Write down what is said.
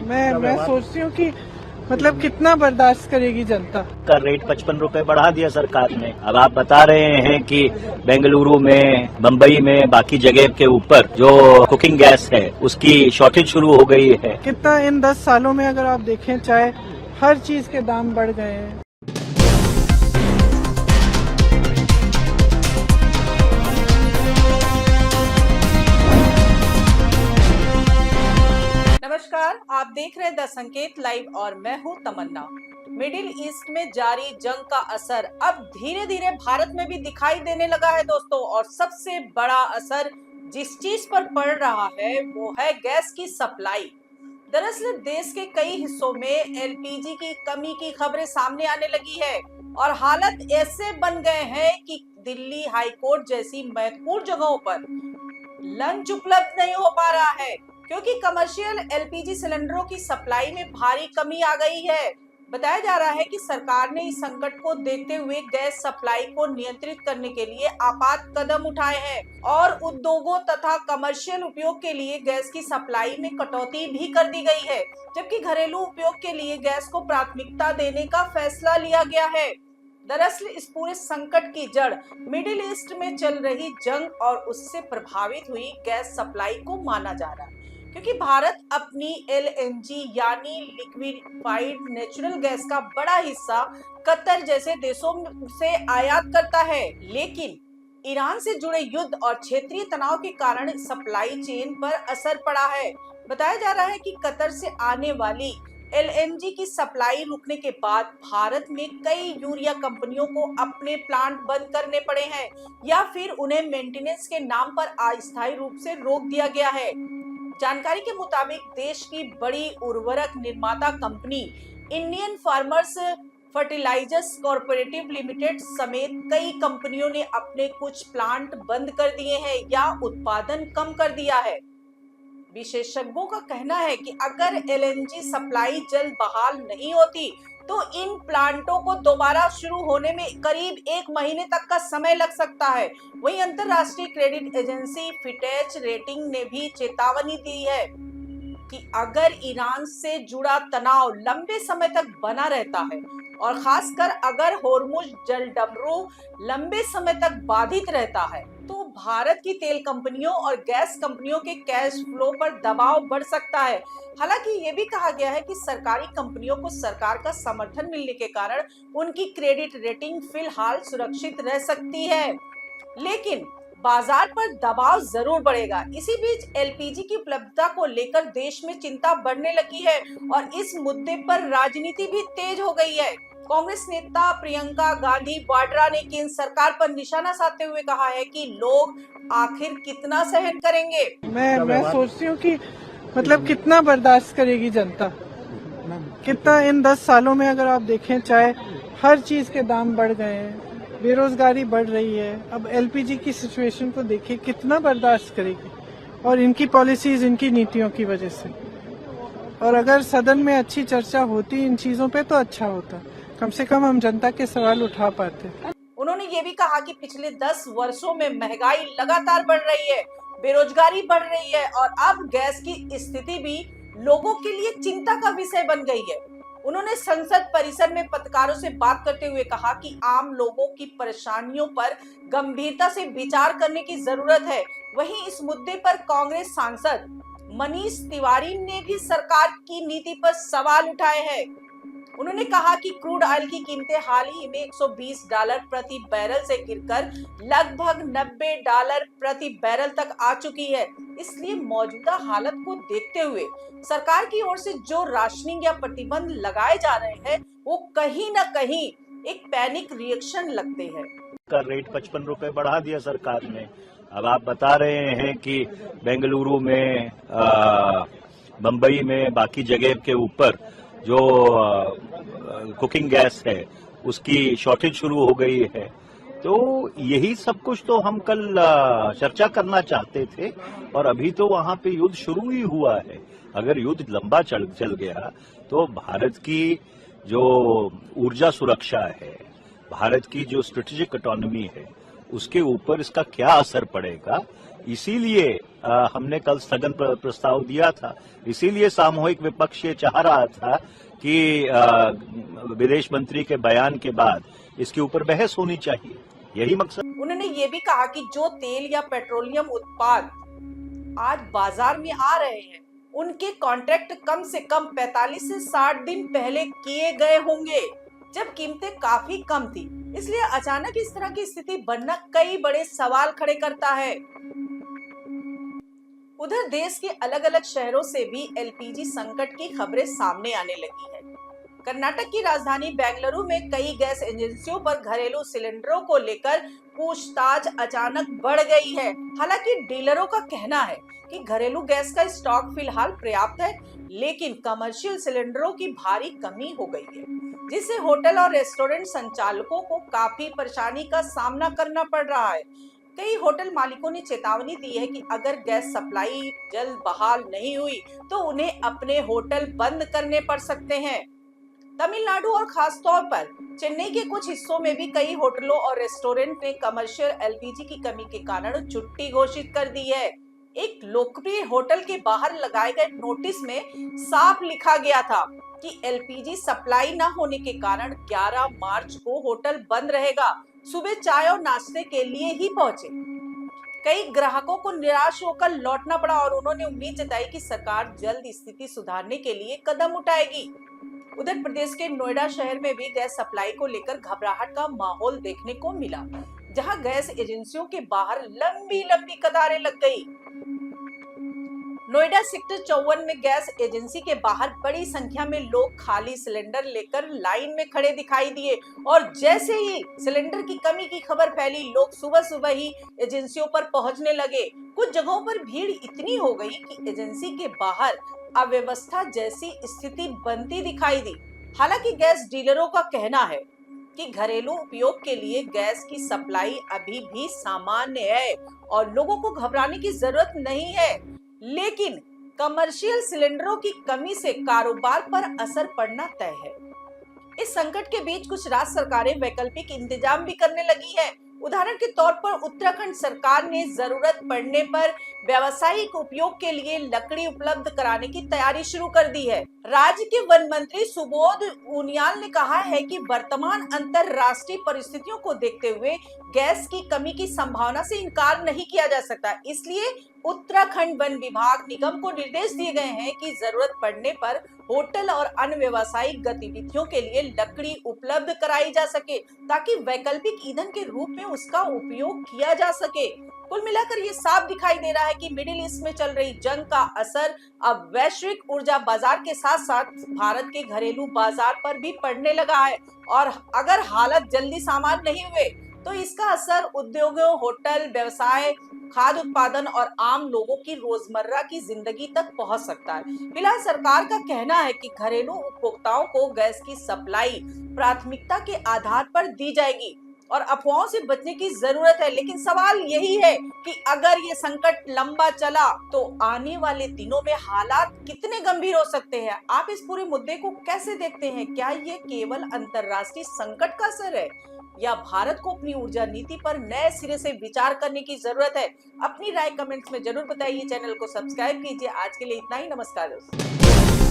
मैं सोचती हूँ कि मतलब कितना बर्दाश्त करेगी जनता। का रेट 55 रुपए बढ़ा दिया सरकार ने। अब आप बता रहे हैं कि बेंगलुरु में, मुंबई में, बाकी जगह के ऊपर जो कुकिंग गैस है उसकी शॉर्टेज शुरू हो गई है। कितना इन 10 सालों में अगर आप देखें, चाहे हर चीज के दाम बढ़ गए हैं। नमस्कार, आप देख रहे हैं द संकेत लाइव और मैं हूं तमन्ना। मिडिल ईस्ट में जारी जंग का असर अब धीरे धीरे भारत में भी दिखाई देने लगा है दोस्तों, और सबसे बड़ा असर जिस चीज पर पड़ रहा है वो है गैस की सप्लाई। दरअसल देश के कई हिस्सों में एलपीजी की कमी की खबरें सामने आने लगी है और हालत ऐसे बन गए हैं कि दिल्ली हाईकोर्ट जैसी महत्वपूर्ण जगहों पर लंच उपलब्ध नहीं हो पा रहा है क्योंकि कमर्शियल एलपीजी सिलेंडरों की सप्लाई में भारी कमी आ गई है। बताया जा रहा है कि सरकार ने इस संकट को देखते हुए गैस सप्लाई को नियंत्रित करने के लिए आपात कदम उठाए हैं और उद्योगों तथा कमर्शियल उपयोग के लिए गैस की सप्लाई में कटौती भी कर दी गई है, जबकि घरेलू उपयोग के लिए गैस को प्राथमिकता देने का फैसला लिया गया है। दरअसल इस पूरे संकट की जड़ मिडिल ईस्ट में चल रही जंग और उससे प्रभावित हुई गैस सप्लाई को माना जा रहा है, क्योंकि भारत अपनी एलएनजी यानी लिक्विफाइड नेचुरल गैस का बड़ा हिस्सा कतर जैसे देशों से आयात करता है। लेकिन ईरान से जुड़े युद्ध और क्षेत्रीय तनाव के कारण सप्लाई चेन पर असर पड़ा है। बताया जा रहा है कि कतर से आने वाली एलएनजी की सप्लाई रुकने के बाद भारत में कई यूरिया कंपनियों को अपने प्लांट बंद करने पड़े हैं या फिर उन्हें मेंटेनेंस के नाम पर अस्थायी रूप से रोक दिया गया है। जानकारी के मुताबिक देश की बड़ी उर्वरक निर्माता company Indian farmers fertilizers cooperative limited समेत कई कंपनियों ने अपने कुछ प्लांट बंद कर दिए हैं या उत्पादन कम कर दिया है। विशेषज्ञों का कहना है कि अगर एलएनजी सप्लाई जल्द बहाल नहीं होती तो इन प्लांटों को दोबारा शुरू होने में करीब 1 महीने तक का समय लग सकता है। वहीं अंतरराष्ट्रीय क्रेडिट एजेंसी फिटेच रेटिंग ने भी चेतावनी दी है कि अगर ईरान से जुड़ा तनाव लंबे समय तक बना रहता है और खासकर अगर होर्मुज जलडमरू लंबे समय तक बाधित रहता है तो भारत की तेल कंपनियों और गैस कंपनियों के कैश फ्लो पर दबाव बढ़ सकता है। हालांकि ये भी कहा गया है कि सरकारी कंपनियों को सरकार का समर्थन मिलने के कारण उनकी क्रेडिट रेटिंग फिलहाल सुरक्षित रह सकती है, लेकिन बाजार पर दबाव जरूर बढ़ेगा। इसी बीच एलपीजी की उपलब्धता को लेकर देश में चिंता बढ़ने लगी है और इस मुद्दे पर राजनीति भी तेज हो गई है। कांग्रेस नेता प्रियंका गांधी वाड्रा ने केंद्र सरकार पर निशाना साधते हुए कहा है कि लोग आखिर कितना सहन करेंगे। मैं सोचती हूँ कि मतलब कितना बर्दाश्त करेगी जनता। कितना इन 10 सालों में अगर आप देखें, चाहे हर चीज के दाम बढ़ गए हैं, बेरोजगारी बढ़ रही है। अब एलपीजी की सिचुएशन को देखिए, कितना बर्दाश्त करेगी, और इनकी पॉलिसीज, इनकी नीतियों की वजह से। और अगर सदन में अच्छी चर्चा होती इन चीजों पे तो अच्छा होता, कम से कम हम जनता के सवाल उठा पाते। उन्होंने ये भी कहा कि पिछले 10 वर्षों में महंगाई लगातार बढ़ रही है, बेरोजगारी बढ़ रही है और अब गैस की स्थिति भी लोगों के लिए चिंता का विषय बन गई है। उन्होंने संसद परिसर में पत्रकारों से बात करते हुए कहा कि आम लोगों की परेशानियों पर गंभीरता से विचार करने की जरूरत है। वहीं इस मुद्दे पर कांग्रेस सांसद मनीष तिवारी ने भी सरकार की नीति पर सवाल उठाए हैं। उन्होंने कहा कि क्रूड ऑयल की कीमतें हाल ही में $120 प्रति बैरल से गिरकर लगभग $90 प्रति बैरल तक आ चुकी है। इसलिए मौजूदा हालत को देखते हुए सरकार की ओर से जो राशनिंग या प्रतिबंध लगाए जा रहे हैं वो कहीं न कहीं एक पैनिक रिएक्शन लगते हैं। का रेट 55 रुपए बढ़ा दिया सरकार ने। अब आप बता रहे हैं कि बेंगलुरु में, मुंबई में, बाकी जगह के ऊपर जो कुकिंग गैस है उसकी शॉर्टेज शुरू हो गई है। तो यही सब कुछ तो हम कल चर्चा करना चाहते थे, और अभी तो वहां पे युद्ध शुरू ही हुआ है। अगर युद्ध लंबा चल गया तो भारत की जो ऊर्जा सुरक्षा है, भारत की जो स्ट्रेटेजिक इकोनॉमी है, उसके ऊपर इसका क्या असर पड़ेगा, इसीलिए हमने कल स्थगन प्रस्ताव दिया था। इसीलिए सामूहिक विपक्ष ये चाह रहा था कि विदेश मंत्री के बयान के बाद इसके ऊपर बहस होनी चाहिए, यही मकसद। उन्होंने ये भी कहा कि जो तेल या पेट्रोलियम उत्पाद आज बाजार में आ रहे हैं उनके कॉन्ट्रैक्ट कम से कम 45 से 60 दिन पहले किए गए होंगे, जब कीमतें काफी कम थी। इसलिए अचानक इस तरह की स्थिति बनना कई बड़े सवाल खड़े करता है। उधर देश के अलग अलग शहरों से भी एलपीजी संकट की खबरें सामने आने लगी है। कर्नाटक की राजधानी बेंगलुरु में कई गैस एजेंसियों पर घरेलू सिलेंडरों को लेकर पूछताछ अचानक बढ़ गई है। हालांकि डीलरों का कहना है कि घरेलू गैस का स्टॉक फिलहाल पर्याप्त है, लेकिन कमर्शियल सिलेंडरों की भारी कमी हो गई है, जिससे होटल और रेस्टोरेंट संचालकों को काफी परेशानी का सामना करना पड़ रहा है। कई होटल मालिकों ने चेतावनी दी है कि अगर गैस सप्लाई जल्द बहाल नहीं हुई तो उन्हें अपने होटल बंद करने पड़ सकते हैं। तमिलनाडु और खासतौर पर चेन्नई के कुछ हिस्सों में भी कई होटलों और रेस्टोरेंट ने कमर्शियल एलपीजी की कमी के कारण छुट्टी घोषित कर दी है। एक लोकप्रिय होटल के बाहर लगाए गए नोटिस में साफ लिखा गया था कि एलपीजी सप्लाई न होने के कारण 11 मार्च को होटल बंद रहेगा। सुबह चाय और नाश्ते के लिए ही पहुंचे। कई ग्राहकों को निराश होकर लौटना पड़ा और उन्होंने उम्मीद जताई कि सरकार जल्द स्थिति सुधारने के लिए कदम उठाएगी। उधर प्रदेश के नोएडा शहर में भी गैस सप्लाई को लेकर घबराहट का माहौल देखने को मिला, जहां गैस एजेंसियों के बाहर लंबी लंबी कतारें लग गई। नोएडा सेक्टर 54 में गैस एजेंसी के बाहर बड़ी संख्या में लोग खाली सिलेंडर लेकर लाइन में खड़े दिखाई दिए और जैसे ही सिलेंडर की कमी की खबर फैली, लोग सुबह सुबह ही एजेंसियों पर पहुंचने लगे। कुछ जगहों पर भीड़ इतनी हो गई कि एजेंसी के बाहर अव्यवस्था जैसी स्थिति बनती दिखाई दी। हालांकि गैस डीलरों का कहना है कि घरेलू उपयोग के लिए गैस की सप्लाई अभी भी सामान्य है और लोगों को घबराने की जरूरत नहीं है, लेकिन कमर्शियल सिलेंडरों की कमी से कारोबार पर असर पड़ना तय है। इस संकट के बीच कुछ राज्य सरकारें वैकल्पिक इंतजाम भी करने लगी है। उदाहरण के तौर पर उत्तराखंड सरकार ने जरूरत पड़ने पर व्यावसायिक उपयोग के लिए लकड़ी उपलब्ध कराने की तैयारी शुरू कर दी है। राज्य के वन मंत्री सुबोध उनियाल ने कहा है कि वर्तमान अंतरराष्ट्रीय परिस्थितियों को देखते हुए गैस की कमी की संभावना से इनकार नहीं किया जा सकता। इसलिए उत्तराखंड वन विभाग निगम को निर्देश दिए गए हैं कि जरूरत पड़ने पर होटल और अन्य व्यावसायिक गतिविधियों के लिए लकड़ी उपलब्ध कराई जा सके, ताकि वैकल्पिक ईंधन के रूप में उसका उपयोग किया जा सके। कुल मिलाकर ये साफ दिखाई दे रहा है कि मिडिल ईस्ट में चल रही जंग का असर अब वैश्विक ऊर्जा बाजार के साथ साथ भारत के घरेलू बाजार पर भी पड़ने लगा है और अगर हालत जल्दी सामान्य नहीं हुए तो इसका असर उद्योगों, होटल व्यवसाय, खाद्य उत्पादन और आम लोगों की रोजमर्रा की जिंदगी तक पहुंच सकता है। फिलहाल सरकार का कहना है कि घरेलू उपभोक्ताओं को गैस की सप्लाई प्राथमिकता के आधार पर दी जाएगी और अफवाहों से बचने की जरूरत है। लेकिन सवाल यही है कि अगर ये संकट लंबा चला तो आने वाले दिनों में हालात कितने गंभीर हो सकते हैं। आप इस पूरे मुद्दे को कैसे देखते हैं? क्या ये केवल अंतर्राष्ट्रीय संकट का असर है या भारत को अपनी ऊर्जा नीति पर नए सिरे से विचार करने की जरूरत है? अपनी राय कमेंट्स में जरूर बताइए। चैनल को सब्सक्राइब कीजिए। आज के लिए इतना ही। नमस्कार दोस्तों।